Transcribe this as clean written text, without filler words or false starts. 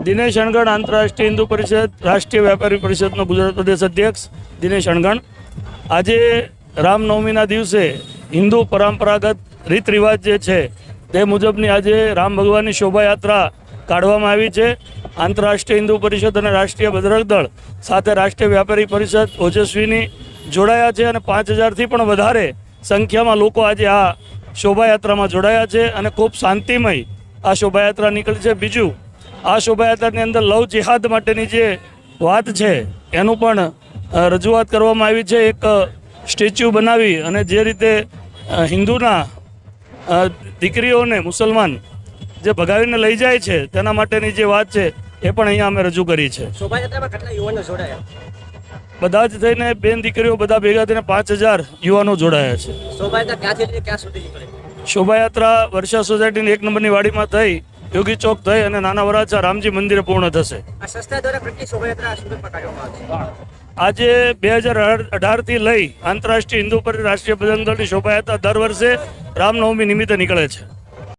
દિનેશ અણગણ, આંતરરાષ્ટ્રીય હિન્દુ પરિષદ, રાષ્ટ્રીય વેપારી પરિષદનો ગુજરાત પ્રદેશ અધ્યક્ષ દિનેશ અણગણ. આજે રામનવમીના દિવસે હિન્દુ પરંપરાગત રીત રિવાજ જે છે તે મુજબની આજે રામ ભગવાનની શોભાયાત્રા કાઢવામાં આવી છે. આંતરરાષ્ટ્રીય હિન્દુ પરિષદ અને રાષ્ટ્રીય બજરંગ દળ સાથે રાષ્ટ્રીય વ્યાપારી પરિષદ ઓજસ્વીની જોડાયા છે અને 5000થી પણ વધારે સંખ્યામાં લોકો આજે આ શોભાયાત્રામાં જોડાયા છે અને ખૂબ શાંતિમય આ શોભાયાત્રા નીકળી છે. બીજું, આ શોભાયાત્રાની અંદર લવ જિહાદ માટેની જે વાત છે એનું પણ રજૂઆત કરવામાં આવી છે. એક સ્ટેચ્યુ બનાવી અને જે રીતે હિન્દુના દીકરીઓને મુસલમાન જે ભગાવીને લઈ જાય છે તેના માટેની જે વાત છે એ પણ અહીંયા અમે રજૂ કરી છે. શોભાયાત્રામાં કેટલા યુવાનો જોડાયા? બધા જ થઈને બેન દીકરીઓ બધા ભેગા થઈને 5000 યુવાનો જોડાયા છે. શોભાયાત્રા ક્યાંથી લઈને ક્યાં સુધી નીકળે? શોભાયાત્રા વર્ષા સોસાયટીની 1 નંબરની વાડીમાં થઈ યોગી ચોક થઈ અને નાના વરાછા રામજી મંદિરે પૂર્ણ થશે. આ સંસ્થા દ્વારા કેટલી શોભાયાત્રા સુરતમાં કાઢવામાં આવશે? આજે 2018થી લઈ આંતરરાષ્ટ્રીય હિન્દુ પરિષદ રાષ્ટ્રીય બજરંગ દળની શોભાયાત્રા દર વર્ષે રામનવમી નિમિત્તે નીકળે છે.